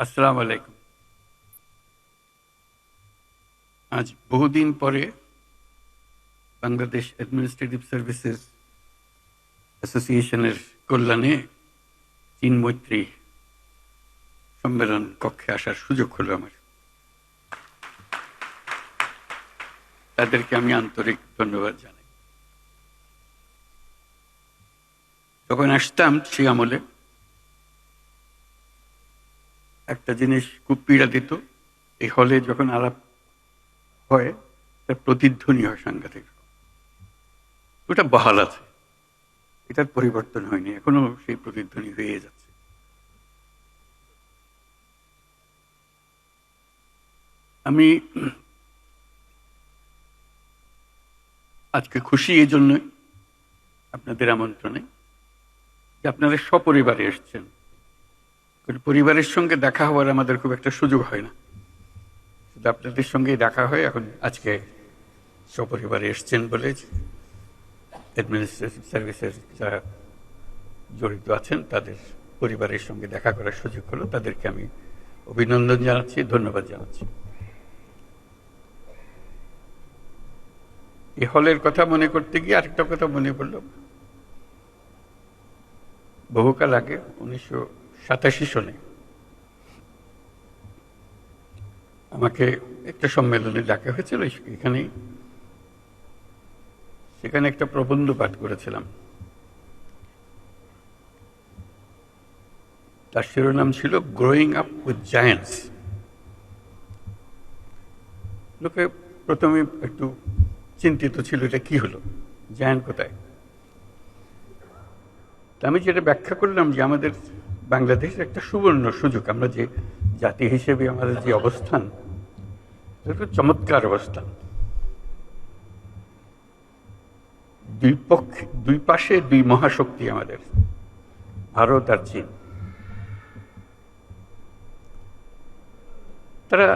আসসালামু আলাইকুম। আজ বহুদিন পরে বাংলাদেশ অ্যাডমিনিস্ট্রেটিভ সার্ভিসেস অ্যাসোসিয়েশনের কল্যাণে চীন মৈত্রী সম্মেলন কক্ষে আসার সুযোগ হলো আমার। তাদেরকে আমি আন্তরিক ধন্যবাদ জানাই। যখন আসতাম সেই আমলে একটা জিনিস খুব পীড়া দিত, এই হলে যখন আলাপ হয় তার প্রতিধ্বনি হয় সাংঘাতিক। ওটা বহাল আছে, এটার পরিবর্তন হয়নি, এখনো সেই প্রতিধ্বনি হয়ে যাচ্ছে। আমি আজকে খুশি এই জন্যই আপনাদের আমন্ত্রণে যে আপনারা সপরিবারে এসছেন। পরিবারের সঙ্গে দেখা হওয়ার আমাদের খুব একটা সুযোগ হয় না, শুধু আপনাদের সঙ্গেই দেখা হয়। এখন আজকে সপরিবারে এসছেন বলে অ্যাডমিনিস্ট্রেটিভ সার্ভিসের যারা জড়িত আছেন তাদের পরিবারের সঙ্গে দেখা করার সুযোগ হলো। তাদেরকে আমি অভিনন্দন জানাচ্ছি, ধন্যবাদ জানাচ্ছি। এই হলের কথা মনে করতে গিয়ে আরেকটা কথা মনে পড়ল। বহুকাল আগে 1987 সনে আমাকে একটা সম্মেলনে ডাকা হয়েছিল। সেখানে একটা প্রবন্ধ পাঠ করেছিলাম। তার শিরোনাম ছিল গ্রোয়িং আপ উইথ জায়ান্টস। লোকে প্রথমে একটু চিন্তিত ছিল, এটা কি হলো, জায়ান্ট কোথায়? আমি যেটা ব্যাখ্যা করলাম যে আমাদের বাংলাদেশের একটা সুবর্ণ সুযোগ, আমরা যে জাতি হিসেবে আমাদের যে অবস্থান, একটা চমৎকার অবস্থান। দুই পাশে দুই মহাশক্তি আমাদের, ভারত আর চীন। তারা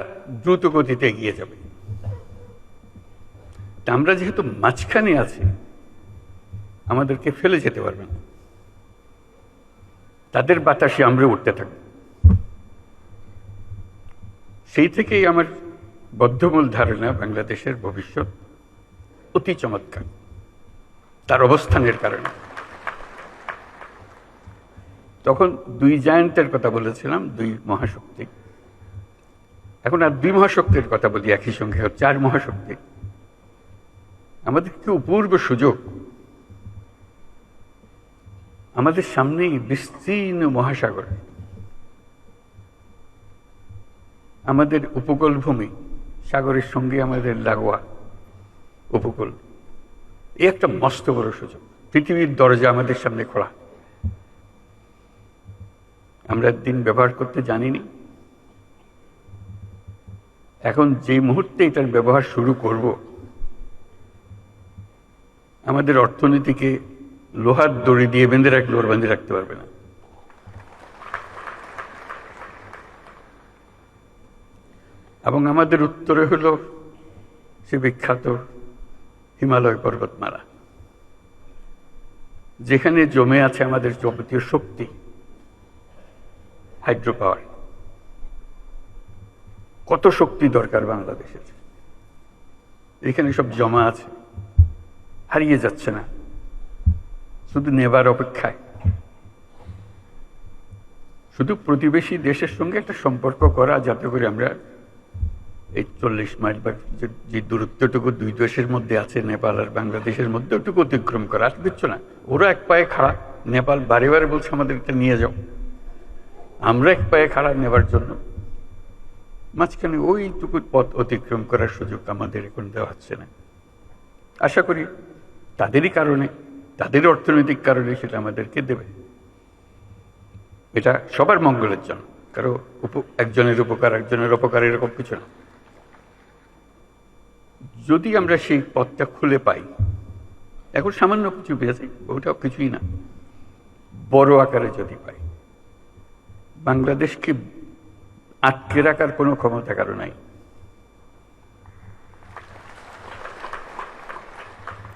দ্রুত গতিতে এগিয়ে যাবে। আমরা যেহেতু মাঝখানে আছি, আমাদেরকে ফেলে যেতে পারবে না। তাদের বাতাসে আমরা উঠতে থাকব। সেই থেকেই আমার বদ্ধমূল ধারণা বাংলাদেশের ভবিষ্যৎ অতি চমৎকার, তার অবস্থানের কারণে। তখন দুই জায়ান্টের কথা বলেছিলাম, দুই মহাশক্তি। এখন আর দুই মহাশক্তির কথা বলি একই সঙ্গে, 4 মহাশক্তি। আমাদের কি অপূর্ব সুযোগ! আমাদের সামনেই বিস্তীর্ণ মহাসাগর, আমাদের উপকূল ভূমি, সাগরের সঙ্গে আমাদের লাগোয়া উপকূল। এই একটা মস্ত বড় সুযোগ। পৃথিবীর দরজা আমাদের সামনে খোলা। আমরা দিন ব্যবহার করতে জানিনি। এখন যে মুহূর্তে এটার ব্যবহার শুরু করব, আমাদের অর্থনীতিকে লোহার দড়ি দিয়ে বেঁধে রাখলে ওর বাঁধে রাখতে পারবে না। এবং আমাদের উত্তরে হলো সে বিখ্যাত হিমালয় পর্বতমালা, যেখানে জমে আছে আমাদের যাবতীয় শক্তি, হাইড্রো পাওয়ার। কত শক্তি দরকার বাংলাদেশের, এখানে সব জমা আছে, হারিয়ে যাচ্ছে না, শুধু নেবার অপেক্ষায়। শুধু প্রতিবেশী দেশের সঙ্গে একটা সম্পর্ক করা, যাতে করে আমরা এই 40 মাইল বা যে দূরত্বটুকু দুই দেশের মধ্যে আছে, নেপাল আর বাংলাদেশের মধ্যে, ওটুকু অতিক্রম করা। আর কিচ্ছু না। ওরা এক পায়ে খাড়া, নেপাল বারে বারে বলছে আমাদের এটা নিয়ে যাও। আমরা এক পায়ে খাড়া নেবার জন্য মাঝখানে ওইটুকু পথ অতিক্রম করার সুযোগ আমাদের এখন দেওয়া হচ্ছে না। আশা করি তাদেরই কারণে, তাদের অর্থনৈতিক কারণে সেটা আমাদেরকে দেবে। এটা সবার মঙ্গলের জন্য, কারো একজনের উপকার একজনের অপকার এরকম কিছু না। যদি আমরা সেই পথটা খুলে পাই, এখন সামান্য কিছু পেয়েছি, ওটাও কিছুই না, বড় আকারে যদি পাই, বাংলাদেশকে আটকে রাখার কোনো ক্ষমতা কারো নাই।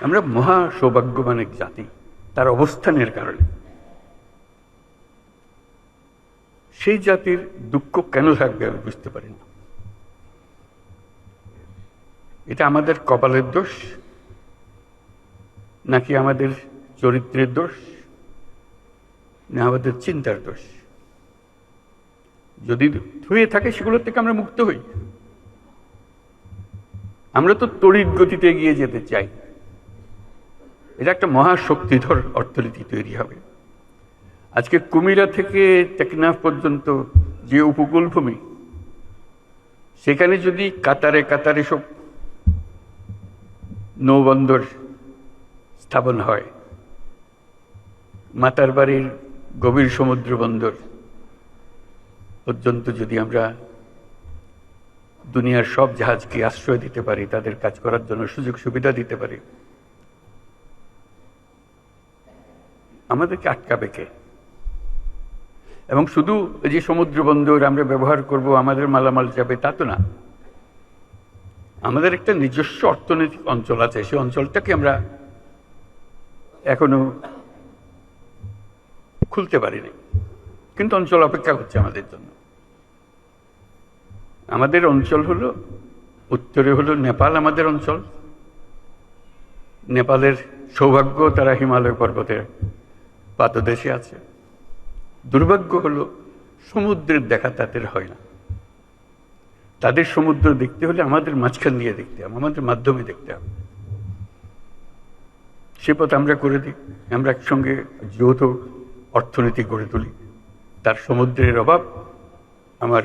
আমরা মহা সৌভাগ্যবান এক জাতি, তার অবস্থানের কারণে। সেই জাতির দুঃখ কেন থাকবে আমি বুঝতে পারি না। এটা আমাদের কপালের দোষ নাকি আমাদের চরিত্রের দোষ না আমাদের চিন্তার দোষ? যদি হয়ে থাকে সেগুলোর থেকে আমরা মুক্ত হই। আমরা তো তড়িৎ গতিতে এগিয়ে যেতে চাই। এটা একটা মহাশক্তিধর অর্থনীতি তৈরি হবে। আজকে কুমিরা থেকে টেকনাফ পর্যন্ত যে উপকূল ভূমি, সেখানে যদি কাতারে কাতারে সব নৌবন্দর স্থাপন হয়, মাতার বাড়ির গভীর সমুদ্র বন্দর পর্যন্ত যদি আমরা দুনিয়ার সব জাহাজকে আশ্রয় দিতে পারি, তাদের কাজ করার জন্য সুযোগ সুবিধা দিতে পারি, আমাদেরকে আটকাবে কে? এবং শুধু যে সমুদ্র বন্দর আমরা ব্যবহার করব, আমাদের মালামাল যাবে, তা তো না। আমাদের একটা নিজস্ব অর্থনৈতিক অঞ্চল আছে, সেই অঞ্চলটাকে আমরা এখনো খুলতে পারিনি, কিন্তু অঞ্চল অপেক্ষা করছে আমাদের জন্য। আমাদের অঞ্চল হলো, উত্তরে হলো নেপাল আমাদের অঞ্চল। নেপালের সৌভাগ্য, তারা হিমালয় পর্বতের পাদদেশে আছে। দুর্ভাগ্য হলো সমুদ্রের দেখা তাদের হয় না। তাদের সমুদ্র দেখতে হলে আমাদের মাঝখান দিয়ে দেখতে হবে, আমাদের মাধ্যমে দেখতে হবে। সে পথ আমরা করে দিই, আমরা একসঙ্গে যৌথ অর্থনীতি গড়ে তুলি। তার সমুদ্রের অভাব, আমার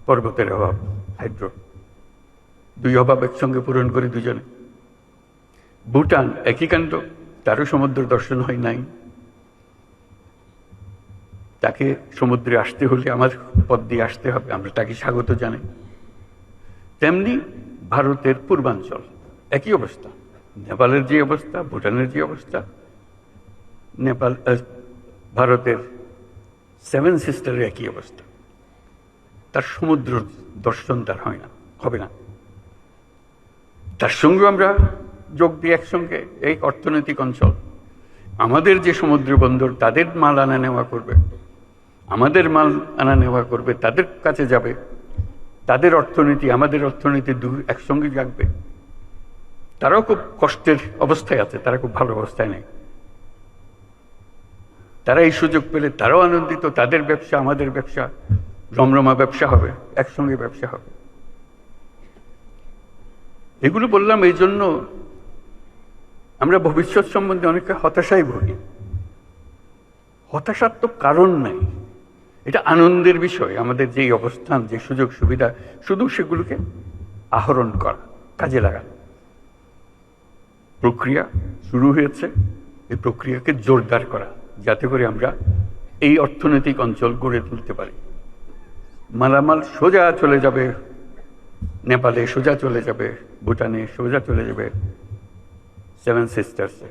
পর্বতের অভাব, হাইড্রো, দুই অভাব একসঙ্গে পূরণ করি দুজনে। ভুটান একই কাণ্ড, তারও সমুদ্র দর্শন হয় নাই। তাকে সমুদ্রে আসতে হলে আমার পথ দিয়ে আসতে হবে, আমরা তাকে স্বাগত জানাই। তেমনি ভারতের পূর্বাঞ্চল একই অবস্থা, নেপালের যে অবস্থা, ভুটানের যে অবস্থা, ভারতের সেভেন সিস্টারের একই অবস্থা। তার সমুদ্র দর্শন তার হয় না, হবে না। তার সঙ্গে আমরা যোগ দিই একসঙ্গে এই অর্থনৈতিক অঞ্চল। আমাদের যে সমুদ্র বন্দর, তাদের মাল আনা নেওয়া করবে, আমাদের মাল আনা নেওয়া করবে, তাদের কাছে যাবে। তাদের অর্থনীতি আমাদের অর্থনীতি একসঙ্গে জাগবে। তারাও খুব কষ্টের অবস্থায় আছে, তারা খুব ভালো অবস্থায় নেই। তারা এই সুযোগ পেলে তারাও আনন্দিত, তাদের ব্যবসা আমাদের ব্যবসা, রমরমা ব্যবসা হবে, একসঙ্গে ব্যবসা হবে। এগুলো বললাম এই জন্য, আমরা ভবিষ্যৎ সম্বন্ধে অনেকে হতাশায় ভুগি। হতাশার তো কারণ নাই, এটা আনন্দের বিষয়। আমাদের যেই অবস্থান, যে সুযোগ সুবিধা, শুধু সেগুলোকে আহরণ করা, কাজে লাগানো। প্রক্রিয়া শুরু হয়েছে, এই প্রক্রিয়াকে জোরদার করা, যাতে করে আমরা এই অর্থনৈতিক অঞ্চল গড়ে তুলতে পারি। মালামাল সোজা চলে যাবে নেপালে, সোজা চলে যাবে ভুটানে, সোজা চলে যাবে সেভেন সিস্টার্সে।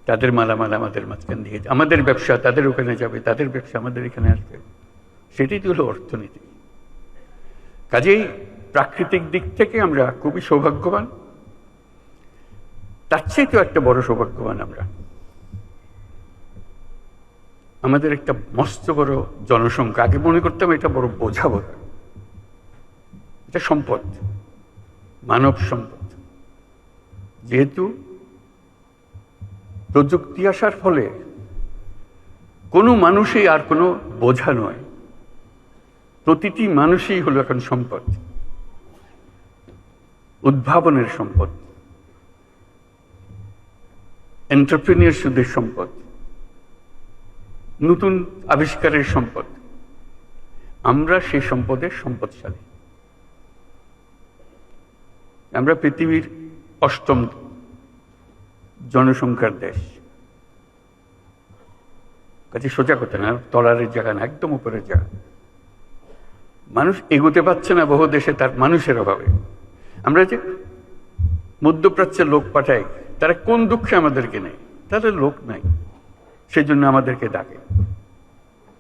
তাদের মালামাল আমাদের মাঝখান দিয়ে, আমাদের ব্যবসা তাদের ওখানে যাবে, তাদের ব্যবসা আমাদের এখানে আসবে। সেটাই তো হলো অর্থনীতি। কাজেই প্রাকৃতিক দিক থেকে আমরা খুবই সৌভাগ্যবান। তার চেয়ে তো একটা বড় সৌভাগ্যবান আমরা, আমাদের একটা মস্ত বড় জনসংখ্যা। আগে মনে করতাম এটা বড় বোঝা বোধ, এটা সম্পদ, মানব সম্পদ। যেহেতু প্রযুক্তি আসার ফলে কোনো মানুষই আর কোনো বোঝা নয়, প্রতিটি মানুষই হলো এখন সম্পদ, উদ্ভাবনের সম্পদ, এন্টারপ্রেনিয়রশিপের সম্পদ, নতুন আবিষ্কারের সম্পদ। আমরা সেই সম্পদের সম্পদশালী। আমরা পৃথিবীর 8ম জনসংখ্যার দেশ। কাজে সোজা কথা না, তলারের জায়গা না, একদম উপরের জায়গা। মানুষ এগোতে পারছে না বহু দেশে তার মানুষের অভাবে। আমরা যে মধ্যপ্রাচ্যের লোক পাঠাই, তারা কোন দুঃখে আমাদেরকে নেই? তাদের লোক নাই, সেই জন্য আমাদেরকে ডাকে।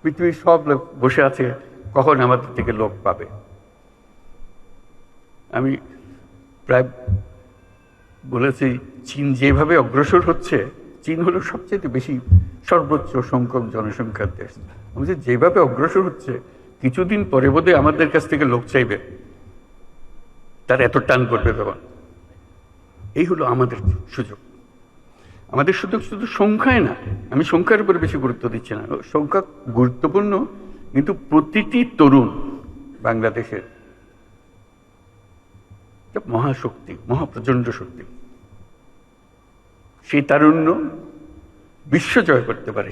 পৃথিবীর সব লোক বসে আছে কখন আমাদের থেকে লোক পাবে। আমি প্রায় বলেছি, চীন যেভাবে অগ্রসর হচ্ছে, চীন হলো সবচেয়ে বেশি সর্বোচ্চ সংখ্যক জনসংখ্যার দেশ। আমাদের যেভাবে অগ্রসর হচ্ছে, কিছুদিন পরে বোধহয় আমাদের কাছ থেকে লোক চাইবে, তার এত টান পড়বে তখন। এই হলো আমাদের সুযোগ। আমাদের সুযোগ শুধু সংখ্যায় না, আমি সংখ্যার উপর বেশি গুরুত্ব দিচ্ছি না, সংখ্যা গুরুত্বপূর্ণ, কিন্তু প্রতিটি তরুণ বাংলাদেশের মহাশক্তি, মহাপ্রচন্ড শক্তি। সেই তারুণ্য বিশ্ব জয় করতে পারে।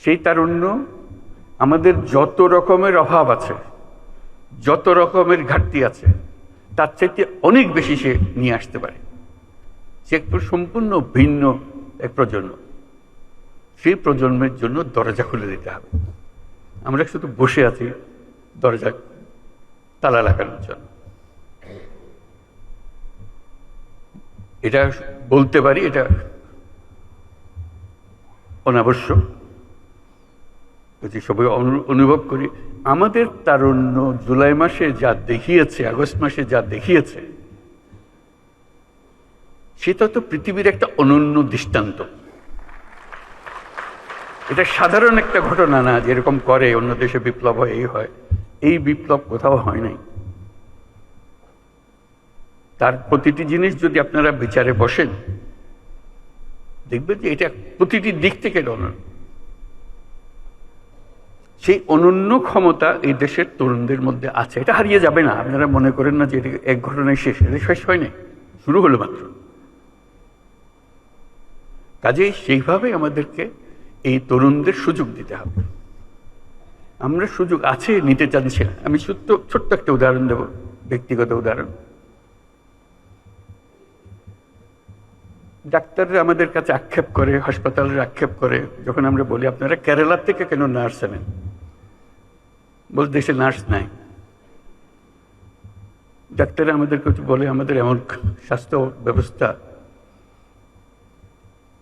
সেই তারুণ্য আমাদের যত রকমের অভাব আছে, যত রকমের ঘাটতি আছে, তার চাইতে অনেক বেশি সে নিয়ে আসতে পারে। সে একটু সম্পূর্ণ ভিন্ন এক প্রজন্ম। সেই প্রজন্মের জন্য দরজা খুলে দিতে হবে। আমরা শুধু বসে আছি দরজা তালা লাগানোর জন্য। এটা বলতে পারি, এটা অনাবশ্যক, সবাই অনুভব করি। আমাদের তারুণ্য জুলাই মাসে যা দেখিয়েছে, আগস্ট মাসে যা দেখিয়েছে, সেটা তো পৃথিবীর একটা অনন্য দৃষ্টান্ত। এটা সাধারণ একটা ঘটনা না, যেরকম করে অন্য দেশে বিপ্লব হয়, এই হয়। এই বিপ্লব কোথাও হয় নাই। তার প্রতিটি জিনিস যদি আপনারা বিচারে বসেন, দেখবেন যে এটা প্রতিটি দিক থেকে অনন্য। সেই অনন্য ক্ষমতা এই দেশের তরুণদের মধ্যে আছে, এটা হারিয়ে যাবে না। আপনারা মনে করেন না যে এটা এক ঘটনায় শেষ, এটা শেষ হয়নি, শুরু হলো মাত্র। কাজেই সেইভাবে আমাদেরকে এই তরুণদের সুযোগ দিতে হবে। আমরা সুযোগ আছে, নিতে চাচ্ছি না। আমি ছোট্ট একটা উদাহরণ দেব, ব্যক্তিগত উদাহরণ। ডাক্তাররা আমাদের কাছে আক্ষেপ করে, হাসপাতালের আক্ষেপ করে, যখন আমরা বলি আপনারা কেরালা থেকে কেন নার্স আনেন, বল দেশে নার্স নাই। ডাক্তাররা আমাদেরকে বলে আমাদের এমন স্বাস্থ্য ব্যবস্থা,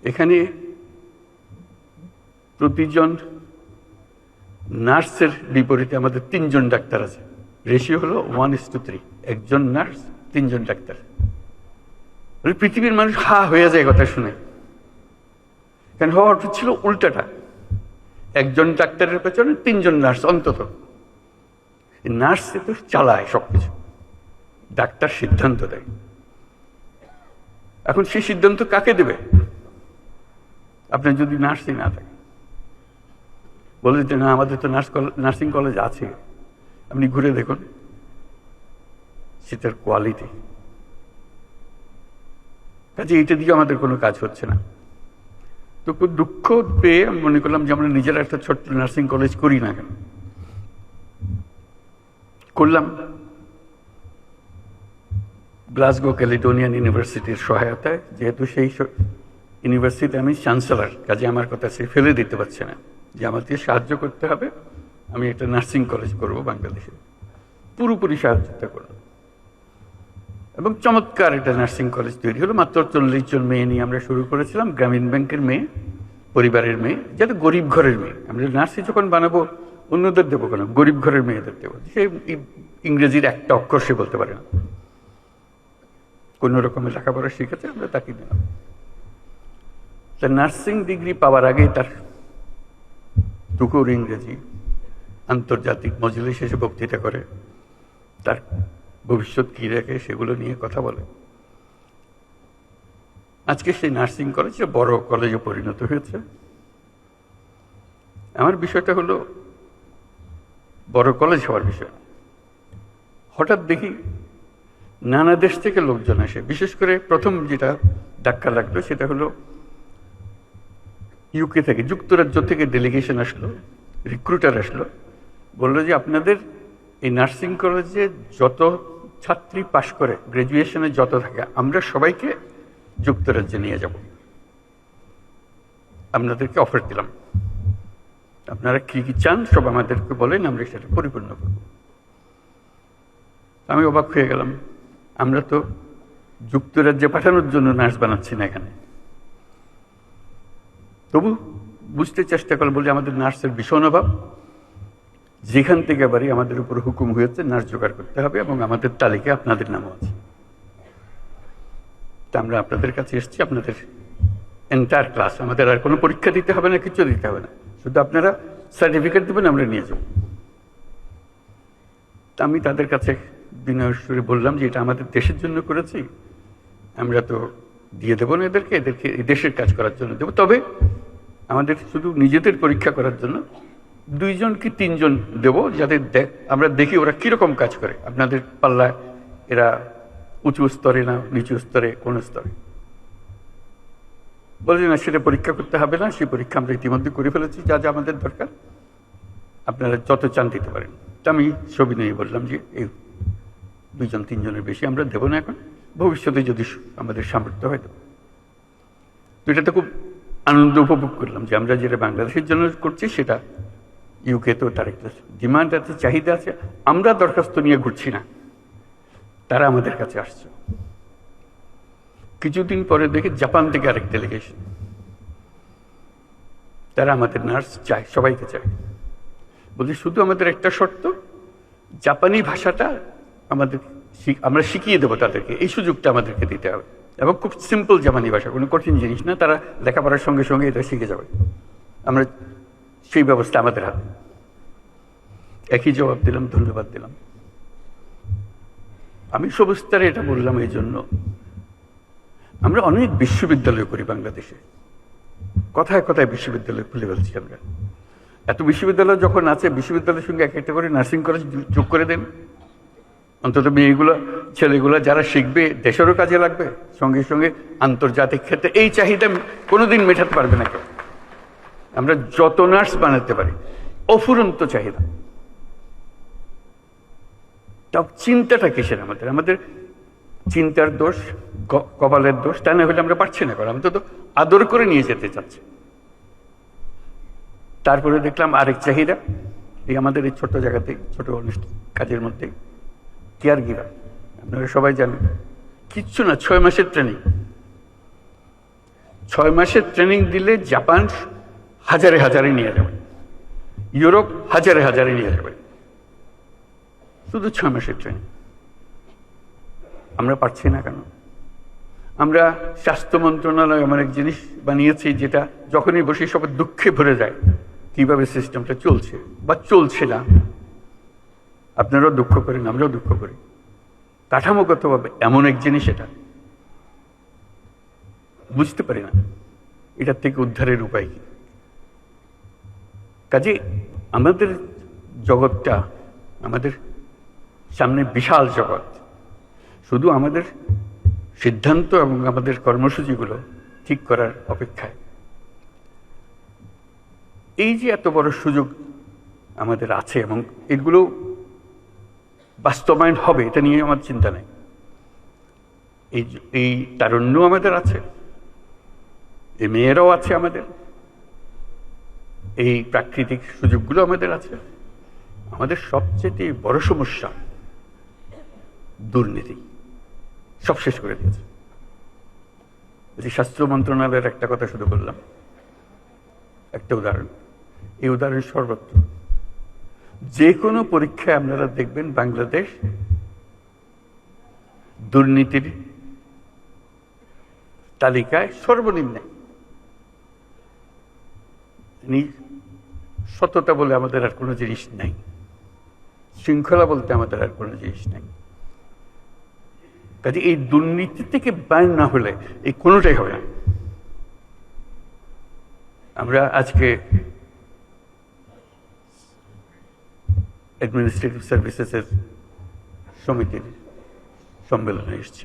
এখানে প্রতিজন নার্সের বিপরীতে আমাদের 3 জন ডাক্তার আছে। রেশিও হলো 1:3, একজন নার্স 3 জন ডাক্তার। পৃথিবীর মানুষ হা হয়ে যায় কথা শুনে। কেন হওয়া উচিত ছিল উল্টাটা, একজন ডাক্তারের পেছনে 3 জন নার্স অন্তত। নার্স তো চালায় সবকিছু, ডাক্তার সিদ্ধান্ত দেয়। এখন সেই সিদ্ধান্ত কাকে দেবে? আপনার যদি নার্সিং না থাকে, বলে যে না আমাদের তো নার্সিং কলেজ আছে, আপনি ঘুরে দেখুন সেটার কোয়ালিটি। কাজে এইটা দিয়ে আমাদের কোনো কাজ হচ্ছে না। তো খুব দুঃখ পেয়ে আমি মনে করলাম যে আমরা নিজেরা একটা ছোট্ট নার্সিং কলেজ করি না কেন। করলাম গ্লাসগো ক্যালিডোনিয়ান ইউনিভার্সিটির সহায়তায়। যেহেতু সেই ইউনিভার্সিটি আমি চ্যান্সেলর, কাজে আমার কথা সে ফেলে দিতে পারছে না, যে আমাকে সাহায্য করতে হবে, আমি একটা নার্সিং কলেজ করব বাংলাদেশে। পুরোপুরি সাহায্যতা করল এবং চমৎকার একটা নার্সিং কলেজ তৈরি হলো। মাত্র 40 জন মেয়ে নিয়ে আমরা শুরু করেছিলাম, গ্রামীণ ব্যাংকের মেয়ে, পরিবারের মেয়ে, যাতে গরিব ঘরের মেয়ে। আমরা নার্সিং যখন বানাবো অন্যদের দেবো কেন, গরিব ঘরের মেয়েদের দেবো। সে ইংরেজির একটা অক্ষর সে বলতে পারে না, কোনো রকমের লেখাপড়া শিখেছে, আমরা তাকে দিলাম। তার নার্সিং ডিগ্রি পাওয়ার আগেই তার টুকুর ইংরেজি, আন্তর্জাতিক মজলিসে এসে বক্তৃতা করে, তার ভবিষ্যৎ কী রেখে সেগুলো নিয়ে কথা বলে। আজকে সেই নার্সিং কলেজে বড় কলেজে পরিণত হয়েছে। আমার বিষয়টা হলো বড় কলেজ হওয়ার বিষয়। হঠাৎ দেখি নানা দেশ থেকে লোকজন আসে। বিশেষ করে প্রথম যেটা ধাক্কা লাগলো সেটা হলো ইউকে থেকে, যুক্তরাজ্য থেকে ডেলিগেশন আসলো, রিক্রুটার আসলো, বললো যে আপনাদের এই নার্সিং কলেজে যত ছাত্রী পাশ করে, গ্র্যাজুয়েশনে যত থাকে, আমরা সবাইকে যুক্তরাজ্যে নিয়ে যাব। আপনাদেরকে অফার দিলাম, আপনারা কি কি চান সব আমাদেরকে বলেন, আমরা সেটা পরিপূর্ণ করব। আমি অবাক হয়ে গেলাম, আমরা তো যুক্তরাজ্যে পাঠানোর জন্য নার্স বানাচ্ছি না এখানে। তবু বুঝতে চেষ্টা করলাম, বলে আমাদের নার্সের ভীষণ অভাব, যেখান থেকে বাড়ি আমাদের উপর হুকুম হয়েছে নার্স জোগাড় করতে হবে এবং আমাদের তালিকায় আপনাদের নামও আছে। তা আমরা আপনাদের কাছে এসেছি আপনাদের এন্টায়ার ক্লাস, আমাদের আর কোনো পরীক্ষা দিতে হবে না, কিছু দিতে হবে না, শুধু আপনারা সার্টিফিকেট দেবেন, আমরা নিয়ে যাব। তা আমি তাদের কাছে বিনয়ের সুরে বললাম যে এটা আমাদের দেশের জন্য করেছি, আমরা তো দিয়ে দেবো না এদেরকে, এদেরকে এই দেশের কাজ করার জন্য দেবো, তবে আমাদের শুধু নিজেদের পরীক্ষা করার জন্য 2 জন কি 3 জন দেবো, যাদের আমরা দেখি ওরা কিরকম কাজ করে, আপনাদের পাল্লায় এরা উঁচু স্তরে না নিচু স্তরে, কোন স্তরে। বলছি না, সেটা পরীক্ষা করতে হবে না, সেই পরীক্ষা আমরা ইতিমধ্যে করে ফেলেছি, যা যা আমাদের দরকার আপনারা যত চান দিতে পারেন। তা আমি সবিনয়ে বললাম যে এই 2 জন 3 জনের বেশি আমরা দেবো না এখন, ভবিষ্যতে যদি আমাদের সামর্থ্য হয় দেবো। তো এটাতে খুব আনন্দ উপভোগ করলাম যে আমরা যেটা বাংলাদেশের জন্য করছি সেটা ইউকে তো তার একটা ডিমান্ড আছে, চাহিদা আছে, আমরা দরখাস্ত নিয়ে ঘুরছি না, তারা আমাদের কাছে আসছে। কিছুদিন পরে দেখি জাপান থেকে আরেক ডেলিগেশন, তারা আমাদের নার্স চায়, সবাইকে চায়। বলছি শুধু আমাদের একটা শর্ত, জাপানি ভাষাটা আমরা শিখিয়ে দেবো তাদেরকে, এই সুযোগটা আমাদেরকে দিতে হবে, এবং খুব সিম্পল জাপানি ভাষা, কোনো কঠিন জিনিস না, তারা লেখাপড়ার সঙ্গে সঙ্গে এটা শিখে যাবে, আমরা সেই ব্যবস্থা আমাদের হাতে। একই জবাব দিলাম, ধন্যবাদ দিলাম। আমি সবিস্তারে এটা বললাম এই জন্য, আমরা অনেক বিশ্ববিদ্যালয় করি বাংলাদেশে, কথায় কথায় বিশ্ববিদ্যালয় খুলে ফেলছি আমরা। এত বিশ্ববিদ্যালয় যখন আছে, বিশ্ববিদ্যালয়ের সঙ্গে এক একটা করে নার্সিং কলেজ যোগ করে দেন, অন্তত মেয়েগুলো ছেলেগুলো যারা শিখবে দেশেরও কাজে লাগবে, সঙ্গে সঙ্গে আন্তর্জাতিক ক্ষেত্রে এই চাহিদা কোনোদিন মেটাতে পারবে না কেউ। আমরা যত নার্স বানাতে পারি, অফুরন্ত চাহিদা। তাও চিন্তাটা কিসের আমাদের? আমাদের চিন্তার দোষ, কপালের দোষ, তা না হলে আমরা পারছি না করা, আমি তো আদর করে নিয়ে যেতে চাচ্ছি। তারপরে দেখলাম আরেক চাহিদা, এই আমাদের এই ছোট জায়গাতে, ছোট অনুষ্ঠান কাজের মধ্যে কেয়ার গিভার, আপনারা সবাই জানেন, কিচ্ছু না, 6 মাসের ট্রেনিং। 6 মাসের ট্রেনিং দিলে জাপান হাজারে হাজারে নিয়ে যাবে, ইউরোপ হাজারে হাজারে নিয়ে যাবে, শুধু 6 মাসের ট্রেনিং। আমরা পারছি না কেন? আমরা স্বাস্থ্য মন্ত্রণালয় এমন এক জিনিস বানিয়েছি যেটা যখনই বসে সবার দুঃখে ভরে যায়, কিভাবে সিস্টেমটা চলছে বা চলছে না। আপনারাও দুঃখ করেন, আমরাও দুঃখ করি। কাঠামোগতভাবে এমন এক জিনিস, এটা বুঝতে পারি না এটার থেকে উদ্ধারের উপায় কি। কাজে আমাদের জগৎটা, আমাদের সামনে বিশাল জগৎ, শুধু আমাদের সিদ্ধান্ত এবং আমাদের কর্মসূচিগুলো ঠিক করার অপেক্ষায়। এই যে এত বড় সুযোগ আমাদের আছে এবং এগুলো বাস্তবায়ন হবে, এটা নিয়ে আমার চিন্তা নেই। এই তারুণ্য আমাদের আছে, এই মেয়েরাও আছে আমাদের, এই প্রাকৃতিক সুযোগগুলো আমাদের আছে। আমাদের সবচেয়ে বড় সমস্যা দুর্নীতি, সব শেষ করে দিয়েছে। স্বাস্থ্য মন্ত্রণালয়ের একটা কথা শুধু বললাম, একটা উদাহরণ, এই উদাহরণ সর্বত্র। যে কোনো পরীক্ষায় আপনারা দেখবেন বাংলাদেশ দুর্নীতির তালিকায় সর্বনিম্নে। সততা বলে আমাদের আর কোনো জিনিস নাই, শৃঙ্খলা বলতে আমাদের আর কোনো জিনিস নাই। কাজে এই দুর্নীতি থেকে বাইর না হলে এই কোনোটাই হবে না। আমরা আজকে অ্যাডমিনিস্ট্রেটিভ সার্ভিসেসের সমিতির সম্মেলনে এসেছি।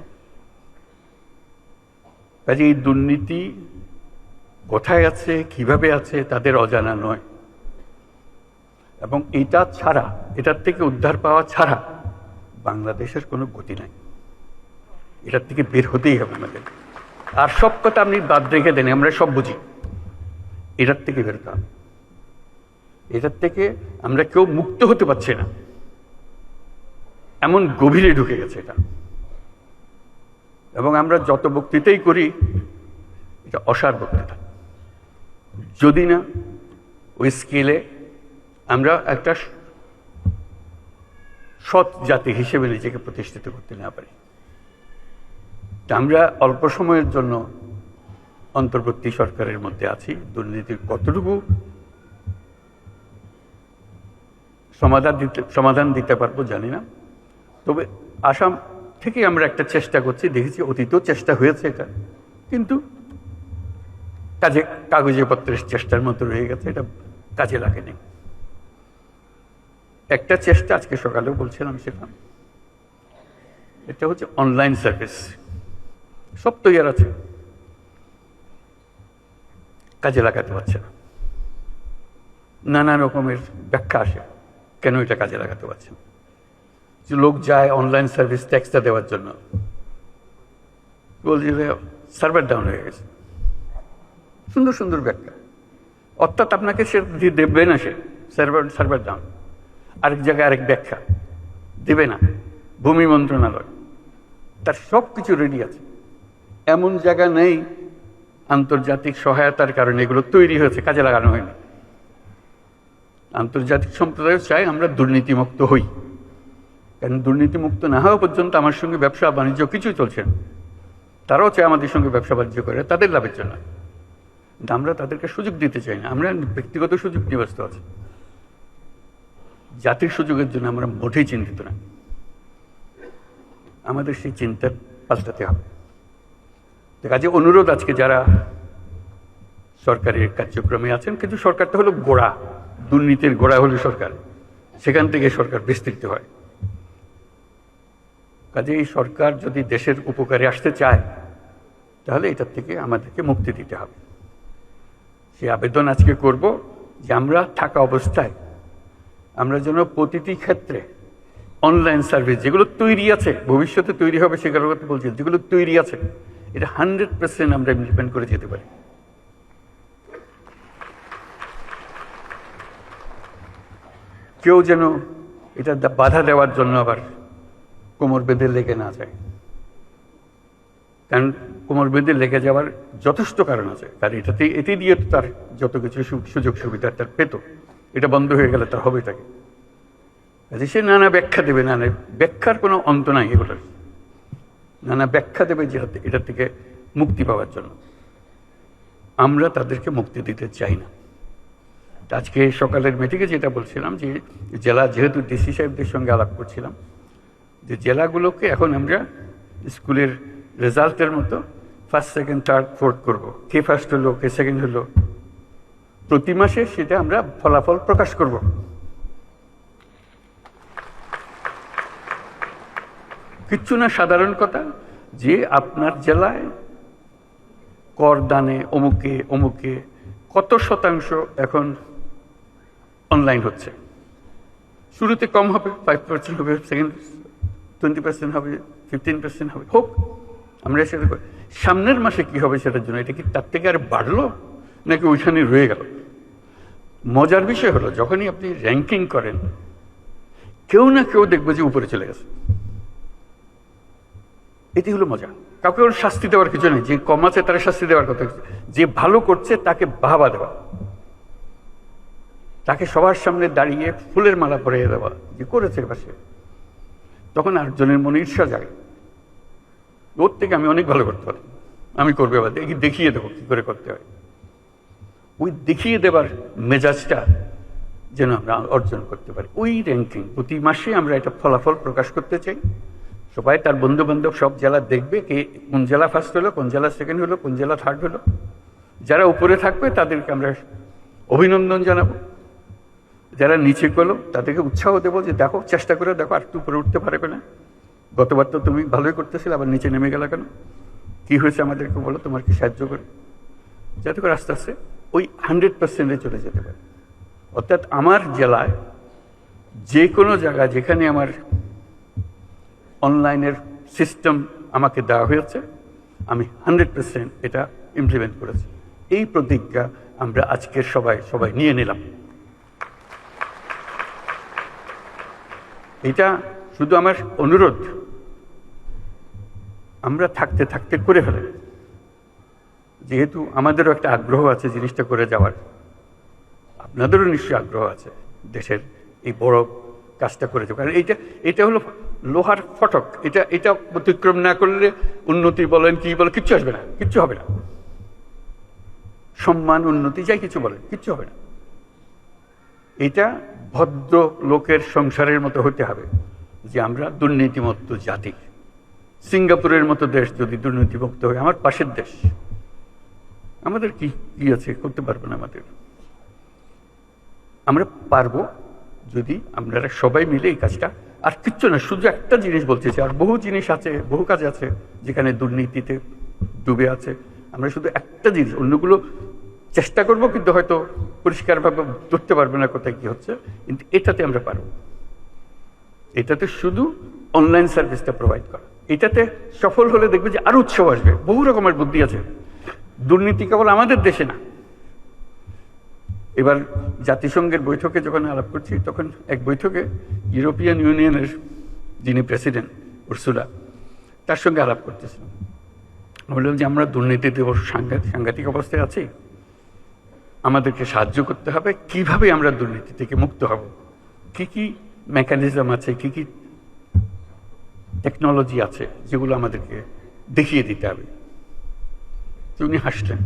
কাজে এই দুর্নীতি কোথায় আছে, কিভাবে আছে, তাদের অজানা নয়। এবং এটা ছাড়া, এটার থেকে উদ্ধার পাওয়া ছাড়া বাংলাদেশের কোনো গতি নাই। এটার থেকে বের হতেই হবে আমাদের। আর সব কথা আপনি বাদ রেখে দেন, আমরা সব বুঝি। এটার থেকে বেরোতে হবে। এটার থেকে আমরা কেউ মুক্ত হতে পারছি না, এমন গভীরে ঢুকে গেছে এটা। এবং আমরা যত বক্তৃতাই করি, এটা অসার বক্তৃতা। যদি না ওই স্কেলে আমরা একটা সৎ জাতি হিসেবে নিজেকে প্রতিষ্ঠিত করতে না পারি, আমরা অল্প সময়ের জন্য অন্তর্বর্তী সরকারের মধ্যে আছি, দুর্নীতির কতটুকু সমাধান দিতে পারবো জানি না। তবে আসাম থেকে আমরা একটা চেষ্টা করছি, দেখেছি অতীতেও চেষ্টা হয়েছে এটা, কিন্তু কাগজে পত্রের চেষ্টার মতো রয়ে গেছে, এটা কাজে লাগেনি। একটা চেষ্টা আজকে সকালেও বলছিলাম, সেটা এটা হচ্ছে অনলাইন সার্ভিস। সব তৈরি আছে, কাজে লাগাতে পারছে না। নানা রকমের ব্যাখ্যা আসে কেন এটা কাজে লাগাতে পারছে না। লোক যায় অনলাইন সার্ভিস ট্যাক্সটা দেওয়ার জন্য, বলছে সার্ভার ডাউন হয়ে গেছে। সুন্দর সুন্দর ব্যাখ্যা, অর্থাৎ আপনাকে সে দেবে না, সে সার্ভার ডাউন। আরেক জায়গায় আরেক ব্যাখ্যা দেবে না, ভূমি মন্ত্রণালয়, তার সব কিছু রেডি আছে। এমন জায়গা নেই আন্তর্জাতিক সহায়তার কারণে এগুলো তৈরি হয়েছে, কাজে লাগানো হয়নি। আন্তর্জাতিক সম্প্রদায় চাই আমরা দুর্নীতিমুক্ত হই, কারণ দুর্নীতিমুক্ত না হওয়া পর্যন্ত আমার সঙ্গে ব্যবসা বাণিজ্য কিছুই চলছে না। তারাও চায় আমাদের সঙ্গে ব্যবসা বাণিজ্য করে তাদের লাভের জন্য, কিন্তু আমরা তাদেরকে সুযোগ দিতে চাই না। আমরা ব্যক্তিগত সুযোগ নিয়ে ব্যস্ত আছি, জাতির সুযোগের জন্য আমরা মোটেই চিন্তিত না। আমাদের সেই চিন্তা পাল্টাতে হবে। কাজে অনুরোধ, আজকে যারা সরকারের কার্যক্রমে আছেন, কিন্তু সরকারটা হলো গোড়া, দুর্নীতির গোড়া হলো সরকার, সেখান থেকে সরকার বিস্তৃত হয়। কাজে এই সরকার যদি দেশের উপকারে আসতে চায়, তাহলে এটার থেকে আমাদেরকে মুক্তি দিতে হবে। সে আবেদন আজকে করব যে আমরা থাকা অবস্থায় আমরা যেন প্রতিটি ক্ষেত্রে অনলাইন সার্ভিস যেগুলো তৈরি আছে, ভবিষ্যতে তৈরি হবে সেগুলোর কথা বলছি, যেগুলো তৈরি আছে এটা 100% আমরা ইমপ্লিমেন্ট করে যেতে পারি। কেউ যেন এটা বাধা দেওয়ার জন্য আবার কোমর বেঁধে লেগে না যায়, কারণ কোমর বেঁধে লেগে যাওয়ার যথেষ্ট কারণ আছে। কারণ এটি দিয়ে তো তার যত কিছু সুযোগ সুবিধা তার পেত, এটা বন্ধ হয়ে গেলে তার হবে তাকে। কাজে সে নানা ব্যাখ্যা দেবে, নানা ব্যাখ্যার কোনো অন্ত নাই, এগুলোর নানা ব্যাখ্যা দেবে যে এটা থেকে মুক্তি পাওয়ার জন্য। আমরা তাদেরকে মুক্তি দিতে চাই না। আজকে সকালের মিটিংয়ে যেটা বলছিলাম, যে জেলা, যেহেতু ডিসি সাহেবদের সঙ্গে আলাপ করছিলাম, যে জেলাগুলোকে এখন আমরা স্কুলের রেজাল্টের মতো ফার্স্ট, সেকেন্ড, থার্ড, ফোর্থ করবো। কে ফার্স্ট হলো, কে সেকেন্ড হলো, প্রতি মাসে সেটা আমরা ফলাফল প্রকাশ করব। কিচ্ছু না, সাধারণ কথা, যে আপনার জেলায় কর দানে অমুকে অমুকে কত শতাংশ এখন অনলাইন হচ্ছে। শুরুতে কম হবে, 5% হবে, সেকেন্ড 20% হবে, 15% হবে, হোক, আমরা সেটা করি। সামনের মাসে কি হবে সেটার জন্য, এটা কি তার থেকে আর বাড়লো নাকি ওইখানে রয়ে গেল? মজার বিষয় হলো, যখনই আপনি র্যাঙ্কিং করেন, কেউ না কেউ দেখবে যে উপরে চলে গেছে। এটি হলো মজা। কাউকে ওর শাস্তি দেওয়ার কিছু নেই, যে কম আছে তারা শাস্তি দেওয়ার কথা, যে ভালো করছে তাকে বাহবা দেওয়া, তাকে সবার সামনে দাঁড়িয়ে ফুলের মালা পরিয়ে দেওয়া, যে করেছে পাশে। তখন আরেকজনের মনে ঈর্ষা জাগে, ওর থেকে আমি অনেক ভালো করতে পারি, আমি করবে আবার দেখিয়ে দেবো কি করে করতে হয়। ওই দেখিয়ে দেবার মেজাজটা যেন আমরা অর্জন করতে পারি। ওই র্যাঙ্কিং প্রতি মাসে আমরা এটা ফলাফল প্রকাশ করতে চাই। সবাই তার বন্ধু বান্ধব সব জেলা দেখবে, কে কোন জেলা ফার্স্ট হলো, কোন জেলা সেকেন্ড হলো, কোন জেলা থার্ড হলো। যারা উপরে থাকবে তাদেরকে আমরা অভিনন্দন জানাবো, যারা নিচে গেলো তাদেরকে উৎসাহ দেবো যে দেখো, চেষ্টা করে দেখো, আর একটু উপরে উঠতে পারবে না, গতবার তো তুমি ভালোই করতেছিলে, আবার নিচে নেমে গেলা কেন, কি হয়েছে আমাদেরকে বলো, তোমার কি সাহায্য করে, যাতে করে আস্তে আস্তে ওই 100%-এ চলে যেতে পারে। অর্থাৎ আমার জেলায় যে কোনো জায়গা যেখানে আমার অনলাইনের সিস্টেম আমাকে দেওয়া হয়েছে, আমি 100% এটা ইমপ্লিমেন্ট করেছি। এই প্রতিজ্ঞা আমরা আজকের সবাই নিয়ে নিলাম। এটা শুধু আমার অনুরোধ, আমরা থাকতে থাকতে করে ফেলেন, যেহেতু আমাদেরও একটা আগ্রহ আছে জিনিসটা করে যাওয়ার, আপনাদেরও নিশ্চয়ই আগ্রহ আছে দেশের এই বড় কাজটা করে যাওয়া। কারণ এটা হলো লোহার ফটক, এটা অতিক্রম না করলে উন্নতি বলেন কি বলেন কিচ্ছু আসবে না, কিচ্ছু হবে না। সম্মান, উন্নতি, যাই কিছু বলেন, কিচ্ছু হবে না। এটা ভদ্র লোকের সংসারের মতো হতে হবে, যে আমরা দুর্নীতিমুক্ত জাতি। সিঙ্গাপুরের মতো দেশ যদি দুর্নীতিমুক্ত হয়, আমার পাশের দেশ, আমাদের কি কি আছে, করতে পারবো না আমাদের? আমরা পারবো যদি আমরা সবাই মিলে এই কাজটা, আর কিচ্ছু না, শুধু একটা জিনিস বলতে চাই, আর বহু জিনিস আছে, বহু কাজ আছে যেখানে দুর্নীতিতে ডুবে আছে। আমরা শুধু একটা জিনিস, অন্যগুলো চেষ্টা করব কিন্তু হয়তো পরিষ্কারভাবে ধরতে পারবে না কোথায় কি হচ্ছে, কিন্তু এটাতে আমরা পারবো। এটাতে শুধু অনলাইন সার্ভিসটা প্রোভাইড করা, এটাতে সফল হলে দেখবে যে আরো উৎসব আসবে। বহু রকমের বুদ্ধি আছে, দুর্নীতি কেবল আমাদের দেশে না। এবার জাতিসংঘের বৈঠকে যখন আলাপ করছি, তখন এক বৈঠকে ইউরোপিয়ান ইউনিয়নের যিনি প্রেসিডেন্ট উর্সুলা, তার সঙ্গে আলাপ করতেছিলাম। বললাম যে আমরা দুর্নীতিতে সাংঘাতিক অবস্থায় আছি, আমাদেরকে সাহায্য করতে হবে, কিভাবে আমরা দুর্নীতি থেকে মুক্ত হব, কি কি মেকানিজম আছে, কি কি টেকনোলজি আছে, যেগুলো আমাদেরকে দেখিয়ে দিতে হবে। উনি হাসলেন,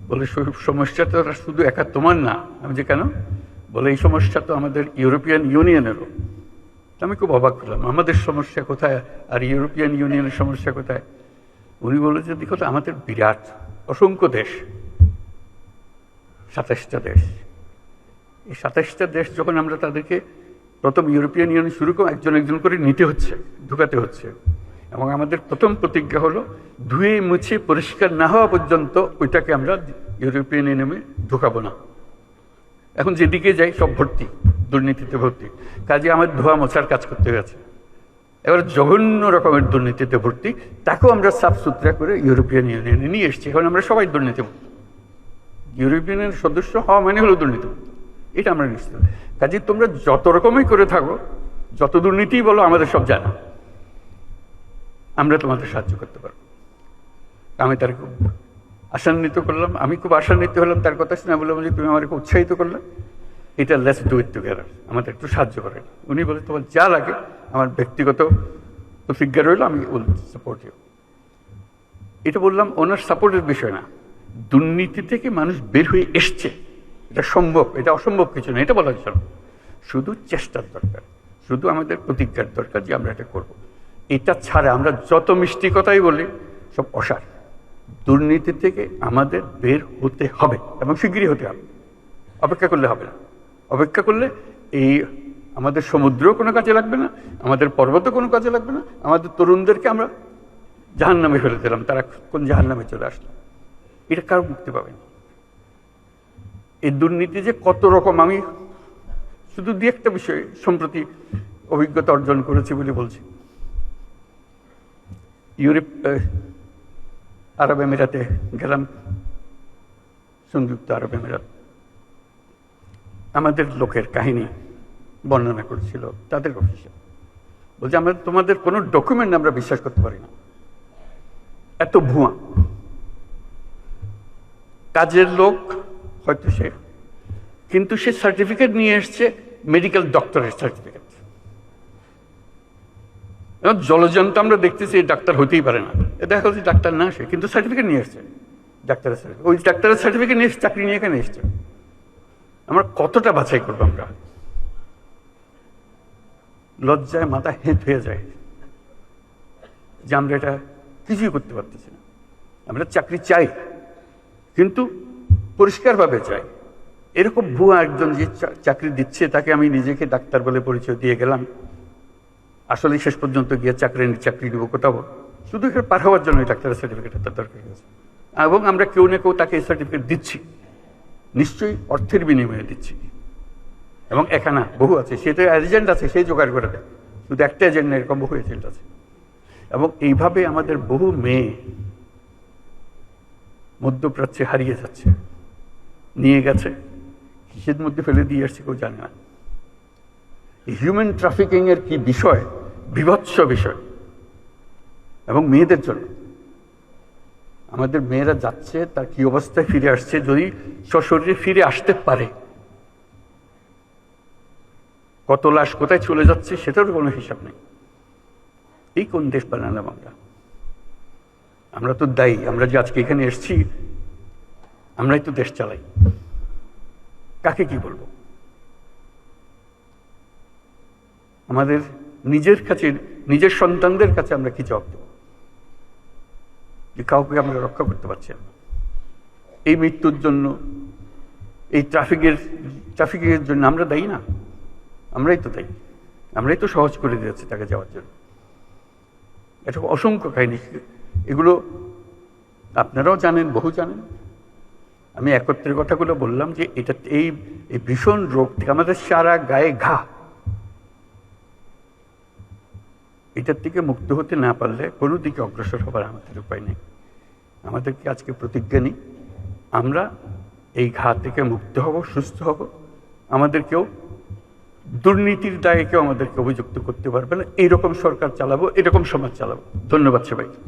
বলে সমস্যাটা শুধু একা তোমার না। আমি যে কেন? বলে এই সমস্যা তো আমাদের ইউরোপিয়ান ইউনিয়নেরও। আমি খুব অবাক হলাম, আমাদের সমস্যা কোথায় আর ইউরোপিয়ান ইউনিয়নের সমস্যা কোথায়? উনি বলে যে দেখো তো, আমাদের বিরাট অসংখ্য দেশ, 27টা দেশ। এই 27টা দেশ যখন আমরা তাদেরকে প্রথম ইউরোপিয়ান ইউনিয়ন শুরু করে একজন একজন করে নিতে হচ্ছে, ঢুকাতে হচ্ছে, এবং আমাদের প্রথম প্রতিজ্ঞা হলো ধুয়ে মুছে পরিষ্কার না হওয়া পর্যন্ত ওইটাকে আমরা ইউরোপিয়ান ইউনিয়নে ঢুকাবো না। এখন যেদিকে যাই সব ভর্তি, দুর্নীতিতে ভর্তি, কাজে আমার ধোয়া মোছার কাজ করতে গেছে। এবার জঘন্য রকমের দুর্নীতিতে ভর্তি, তাকেও আমরা সাফ সুতরা করে ইউরোপিয়ান ইউনিয়নে নিয়ে এসেছি। এখন আমরা সবাই দুর্নীতিমুক্ত। ইউরোপিয়ানের সদস্য হওয়া মানে হলো দুর্নীতিমুক্ত, এটা আমরা নিশ্চিত। কাজে তোমরা যত রকমই করে থাকো, যত দুর্নীতি বলো, আমাদের সব জানা, আমরা তোমাদের সাহায্য করতে পারবো। আমি তার খুব আশান্বিত করলাম, আমি খুব আশান্বিত হলাম তার কথা শুনে। বললাম যে তুমি আমাকে উৎসাহিত করলে, এটা লেটস ডু ইট টুগেদার, আমাদের একটু সাহায্য করেন। উনি বলে তোমার যা লাগে, আমার ব্যক্তিগত প্রতিজ্ঞা রইল, আমি উইল সাপোর্ট ইউ। এটা বললাম ওনার সাপোর্টের বিষয় না, দুর্নীতি থেকে মানুষ বের হয়ে এসছে, এটা সম্ভব, এটা অসম্ভব কিছু না, এটা বলার জন্য শুধু চেষ্টার দরকার, শুধু আমাদের প্রতিজ্ঞার দরকার যে আমরা এটা করব। এটা ছাড়া আমরা যত মিষ্টি কথাই বলি, সব অসার। দুর্নীতি থেকে আমাদের বের হতে হবে, এবং শিগগিরই হতে হবে। অপেক্ষা করলে হবে না। অপেক্ষা করলে এই আমাদের সমুদ্রও কোনো কাজে লাগবে না, আমাদের পর্বতও কোনো কাজে লাগবে না। আমাদের তরুণদেরকে আমরা জাহান্নামে ফেলে দিলাম, তারা কোন জাহান্নামে চলে আসলো, এটা কারো মুক্তি পাবে না। এই দুর্নীতি যে কত রকম, আমি শুধু দু একটা বিষয়ে সম্প্রতি অভিজ্ঞতা অর্জন করেছি বলে বলছি। ইউরোপ, আরব আমিরাতে গেলাম, সংযুক্ত আরব আমিরাত। আমাদের লোকের কাহিনী বর্ণনা করেছিল তাদের অফিসে, বলছে আমরা তোমাদের কোনো ডকুমেন্ট আমরা বিশ্বাস করতে পারি না, এত ভুয়া। কাজের লোক হয়তো সে, কিন্তু সে সার্টিফিকেট নিয়ে এসছে, মেডিকেল ডক্টরের সার্টিফিকেট। জলজন্ত আমরা দেখতেছি ডাক্তার হতেই পারে না, দেখা হচ্ছে ডাক্তার না সে, কিন্তু সার্টিফিকেট নিয়ে এসছে, ডাক্তারের সার্টিফিকেট। ওই ডাক্তারের সার্টিফিকেট নিয়ে চাকরি নিয়ে এখানে এসছে। আমরা কতটা বাছাই করবো? আমরা লজ্জায় মাথা হেঁট হয়ে যায় যে আমরা এটা কিছুই করতে পারতেছি না। আমরা চাকরি চাই, কিন্তু পরিষ্কারভাবে চাই। এরকম ভুয়া একজন যে চাকরি দিচ্ছে, তাকে আমি নিজেকে ডাক্তার বলে পরিচয় দিয়ে গেলাম, আসলে শেষ পর্যন্ত গিয়ে চাকরি দিব কোথাও, শুধু এখানে পার হওয়ার জন্য ডাক্তারের সার্টিফিকেটের তার দরকার হয়েছে। এবং আমরা কেউ না কেউ তাকে এই সার্টিফিকেট দিচ্ছি, নিশ্চয়ই অর্থের বিনিময়ে দিচ্ছি। এবং এখানে বহু আছে, সেটা এজেন্ট আছে, সেই জোগাড় করে দেয়। শুধু একটা এজেন্ট না, এরকম বহু এজেন্ট আছে। এবং এইভাবে আমাদের বহু মেয়ে মধ্যপ্রাচ্যে হারিয়ে যাচ্ছে, নিয়ে গেছে, কিসের মধ্যে ফেলে দিয়ে আসছে কেউ জানে না। হিউম্যান ট্রাফিকিং এর কি বিষয়, বিভৎস বিষয়। এবং মেয়েদের জন্য আমাদের মেয়েরা যাচ্ছে, তার কি অবস্থায় ফিরে আসছে, যদি সশরীরে ফিরে আসতে পারে, কত লাশ কোথায় চলে যাচ্ছে সেটারও কোনো হিসাব নেই। এই কোন দেশ বানালাম আমরা? আমরা তো দায়ী। আমরা যে আজকে এখানে এসেছি, আমরাই তো দেশ চালাই, কাকে কি বলবো? আমাদের নিজের কাছে, নিজের সন্তানদের কাছে আমরা কি জবাব দেব যে কাউকে আমরা রক্ষা করতে পারছি না? এই মৃত্যুর জন্য, এই ট্রাফিকের জন্য আমরা দায়ী না? আমরাই তো দায়ী, আমরাই তো সহজ করে দিয়েছি তাকে যাওয়ার জন্য। এটা অসংখ্য কাহিনী, এগুলো আপনারাও জানেন, বহু জানেন। আমি একত্রের কথাগুলো বললাম যে এটা এই ভীষণ রোগ থেকে আমাদের সারা গায়ে ঘা, এটার থেকে মুক্ত হতে না পারলে কোনো দিকে অগ্রসর হবার আমাদের উপায় নেই। আমাদেরকে আজকে প্রতিজ্ঞা নিই, আমরা এই ঘা থেকে মুক্ত হব, সুস্থ হব। আমাদেরকেও দুর্নীতির দায়ে কেউ আমাদেরকে অভিযুক্ত করতে পারবে না। এইরকম সরকার চালাবো, এরকম সমাজ চালাবো। ধন্যবাদ সবাইকে।